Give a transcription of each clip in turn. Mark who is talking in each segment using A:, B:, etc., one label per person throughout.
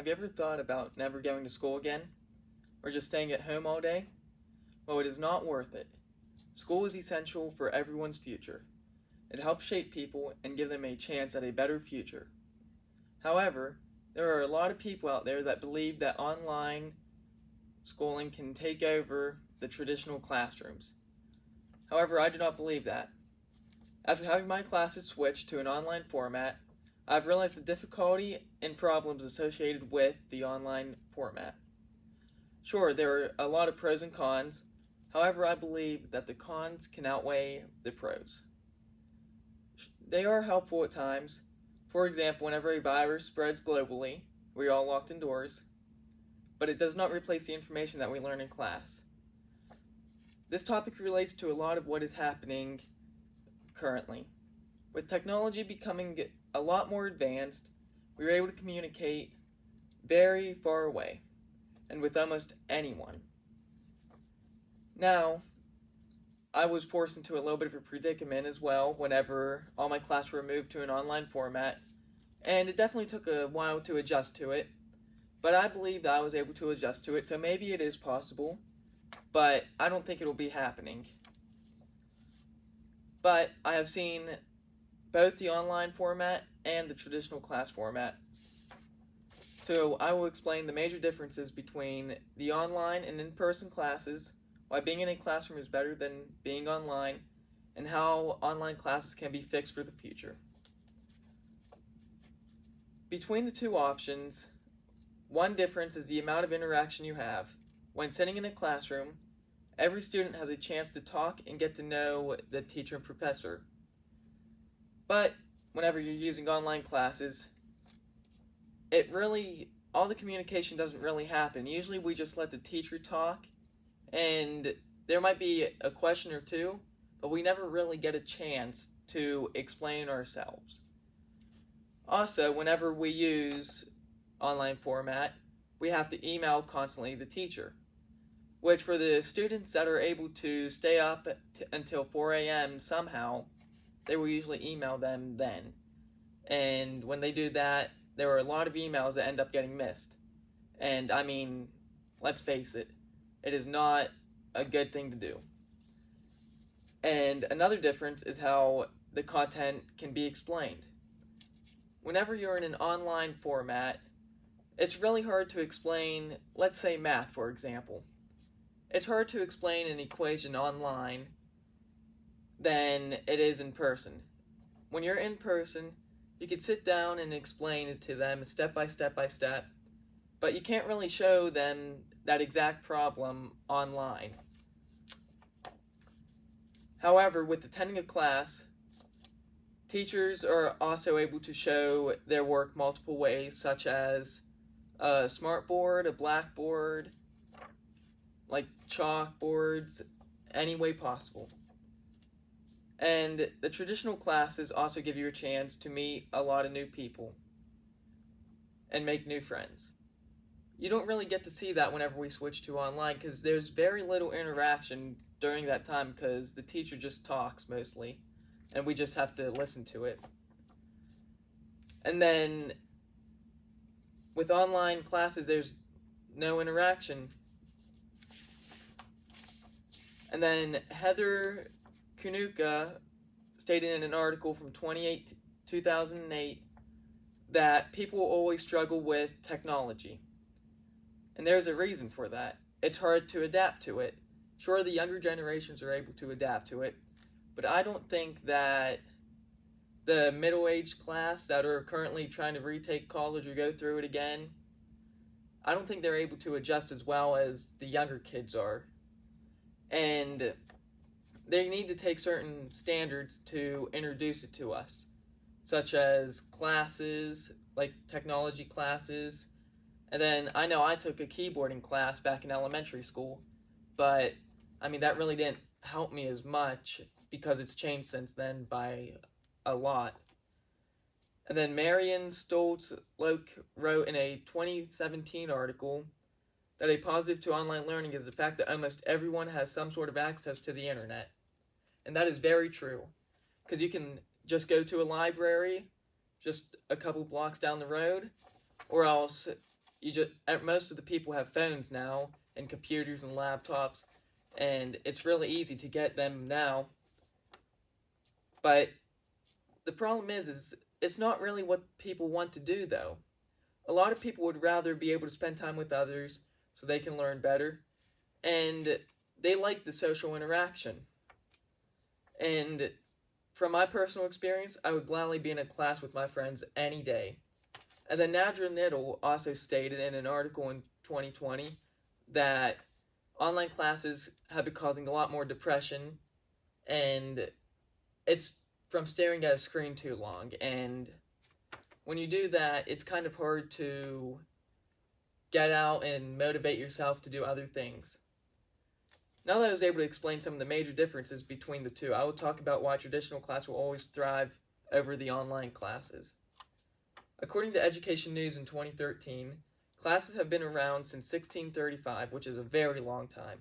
A: Have you ever thought about never going to school again? Or just staying at home all day? Well, it is not worth it. School is essential for everyone's future. It helps shape people and give them a chance at a better future. However, there are a lot of people out there that believe that online schooling can take over the traditional classrooms. However, I do not believe that. After having my classes switched to an online format, I've realized the difficulty and problems associated with the online format. Sure, there are a lot of pros and cons. However, I believe that the cons can outweigh the pros. They are helpful at times. For example, whenever a virus spreads globally, we are all locked indoors, but it does not replace the information that we learn in class. This topic relates to a lot of what is happening currently. With technology becoming a lot more advanced, we are able to communicate very far away and with almost anyone. Now, I was forced into a little bit of a predicament as well whenever all my classes were moved to an online format, and it definitely took a while to adjust to it, but I believe that I was able to adjust to it, so maybe it is possible, but I don't think it will be happening. But I have seen both the online format and the traditional class format. So I will explain the major differences between the online and in-person classes, why being in a classroom is better than being online, and how online classes can be fixed for the future. Between the two options, one difference is the amount of interaction you have. When sitting in a classroom, every student has a chance to talk and get to know the teacher and professor. But whenever you're using online classes, all the communication doesn't really happen. Usually we just let the teacher talk, and there might be a question or two, but we never really get a chance to explain ourselves. Also, whenever we use online format, we have to email constantly the teacher, which for the students that are able to stay up until 4 a.m. somehow, they will usually email them then. And when they do that, there are a lot of emails that end up getting missed. And I mean, let's face it, it is not a good thing to do. And another difference is how the content can be explained. Whenever you're in an online format, it's really hard to explain, let's say math, for example. It's hard to explain an equation online than it is in person. When you're in person, you can sit down and explain it to them step by step by step, but you can't really show them that exact problem online. However, with attending a class, teachers are also able to show their work multiple ways, such as a smartboard, a blackboard, like chalkboards, any way possible. And the traditional classes also give you a chance to meet a lot of new people and make new friends. You don't really get to see that whenever we switch to online because there's very little interaction during that time because the teacher just talks mostly and we just have to listen to it. And then with online classes, there's no interaction. And then Heather Kunuka stated in an article from 2008 that people always struggle with technology. And there's a reason for that. It's hard to adapt to it. Sure, the younger generations are able to adapt to it, but I don't think that the middle-aged class that are currently trying to retake college or go through it again, I don't think they're able to adjust as well as the younger kids are. And they need to take certain standards to introduce it to us, such as classes, like technology classes. And then I know I took a keyboarding class back in elementary school, but I mean, that really didn't help me as much because it's changed since then by a lot. And then Marion Stoltz wrote in a 2017 article that a positive to online learning is the fact that almost everyone has some sort of access to the internet. And that is very true, because you can just go to a library just a couple blocks down the road, or else most of the people have phones now and computers and laptops, and it's really easy to get them now. But the problem is it's not really what people want to do, though. A lot of people would rather be able to spend time with others so they can learn better, and they like the social interaction. And from my personal experience, I would gladly be in a class with my friends any day. And then Nadra Niddle also stated in an article in 2020 that online classes have been causing a lot more depression, and it's from staring at a screen too long. And when you do that, it's kind of hard to get out and motivate yourself to do other things. Now that I was able to explain some of the major differences between the two, I will talk about why traditional class will always thrive over the online classes. According to Education News in 2013, classes have been around since 1635, which is a very long time.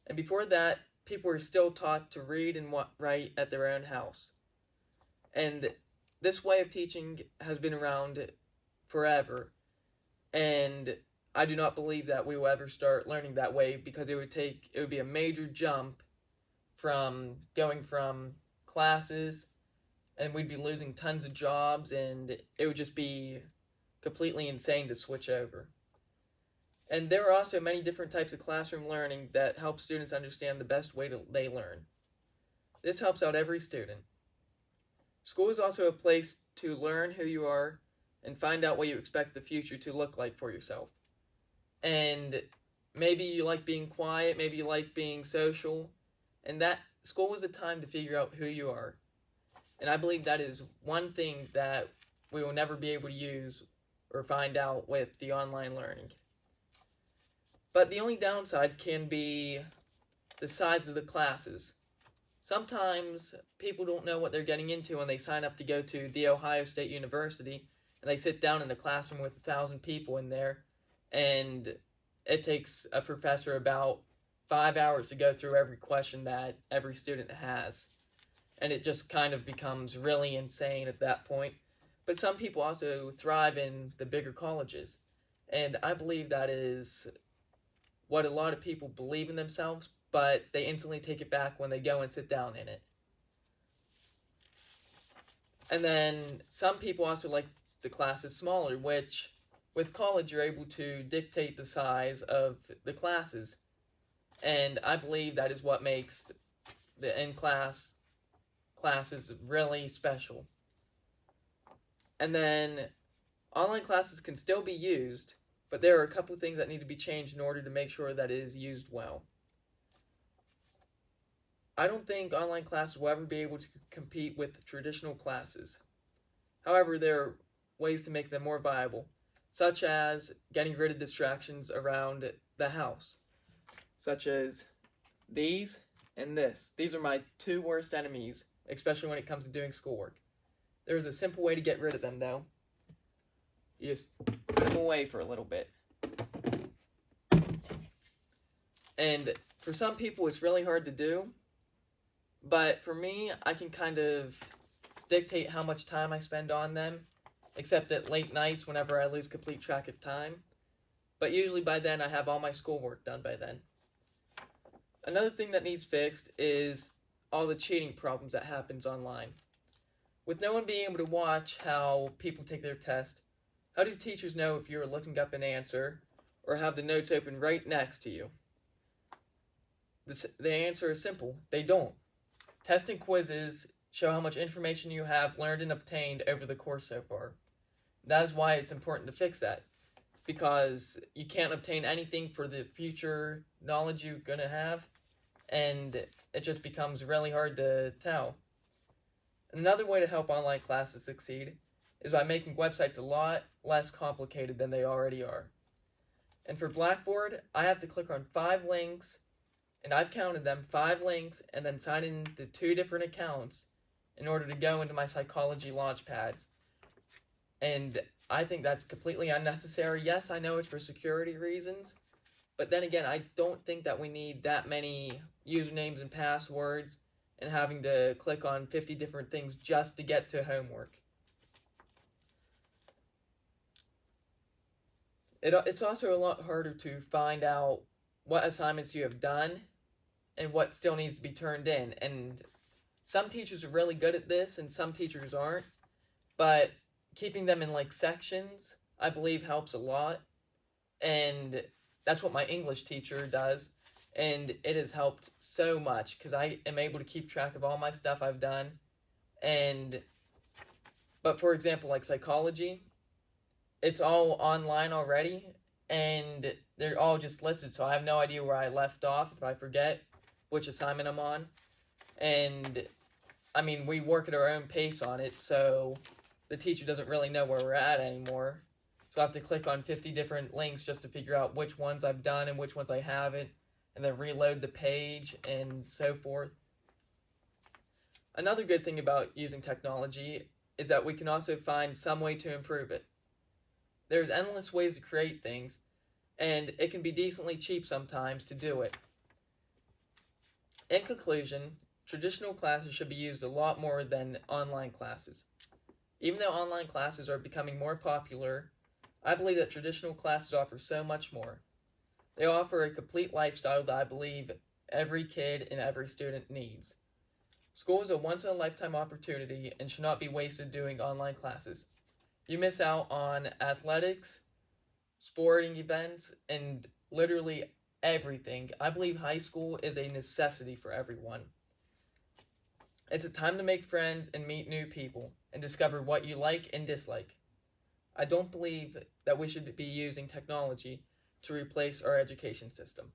A: And before that, people were still taught to read and write at their own house. And this way of teaching has been around forever. And I do not believe that we will ever start learning that way, because it would be a major jump from going from classes, and we'd be losing tons of jobs, and it would just be completely insane to switch over. And there are also many different types of classroom learning that help students understand the best way they learn. This helps out every student. School is also a place to learn who you are and find out what you expect the future to look like for yourself. And maybe you like being quiet, maybe you like being social, and that school is a time to figure out who you are. And I believe that is one thing that we will never be able to use or find out with the online learning. But the only downside can be the size of the classes. Sometimes people don't know what they're getting into when they sign up to go to The Ohio State University, and they sit down in a classroom with 1,000 people in there, and it takes a professor about 5 hours to go through every question that every student has. And it just kind of becomes really insane at that point. But some people also thrive in the bigger colleges. And I believe that is what a lot of people believe in themselves, but they instantly take it back when they go and sit down in it. And then some people also like the classes smaller, which with college you're able to dictate the size of the classes. And I believe that is what makes the in-class classes really special. And then online classes can still be used, but there are a couple things that need to be changed in order to make sure that it is used well. I don't think online classes will ever be able to compete with traditional classes. However, there are ways to make them more viable, such as getting rid of distractions around the house, such as these and this. These are my two worst enemies, especially when it comes to doing schoolwork. There's a simple way to get rid of them, though. You just put them away for a little bit. And for some people, it's really hard to do. But for me, I can kind of dictate how much time I spend on them, except at late nights whenever I lose complete track of time. But usually by then, I have all my schoolwork done by then. Another thing that needs fixed is all the cheating problems that happens online. With no one being able to watch how people take their test, how do teachers know if you're looking up an answer or have the notes open right next to you? The answer is simple. They don't. Tests and quizzes show how much information you have learned and obtained over the course so far. That is why it's important to fix that, because you can't obtain anything for the future knowledge you're going to have, and it just becomes really hard to tell. Another way to help online classes succeed is by making websites a lot less complicated than they already are. And for Blackboard, I have to click on 5 links, and I've counted them, 5 links, and then sign into 2 different accounts in order to go into my Psychology Launchpads. And I think that's completely unnecessary. Yes, I know it's for security reasons, but then again, I don't think that we need that many usernames and passwords and having to click on 50 different things just to get to homework. It's also a lot harder to find out what assignments you have done and what still needs to be turned in. And some teachers are really good at this and some teachers aren't, but keeping them in like sections, I believe, helps a lot. And that's what my English teacher does. And it has helped so much because I am able to keep track of all my stuff I've done. But for example, like psychology, it's all online already and they're all just listed, so I have no idea where I left off if I forget which assignment I'm on. And I mean, we work at our own pace on it, so the teacher doesn't really know where we're at anymore. So I have to click on 50 different links just to figure out which ones I've done and which ones I haven't, and then reload the page and so forth. Another good thing about using technology is that we can also find some way to improve it. There's endless ways to create things, and it can be decently cheap sometimes to do it. In conclusion, traditional classes should be used a lot more than online classes. Even though online classes are becoming more popular, I believe that traditional classes offer so much more. They offer a complete lifestyle that I believe every kid and every student needs. School is a once-in-a-lifetime opportunity and should not be wasted doing online classes. You miss out on athletics, sporting events, and literally everything. I believe high school is a necessity for everyone. It's a time to make friends and meet new people and discover what you like and dislike. I don't believe that we should be using technology to replace our education system.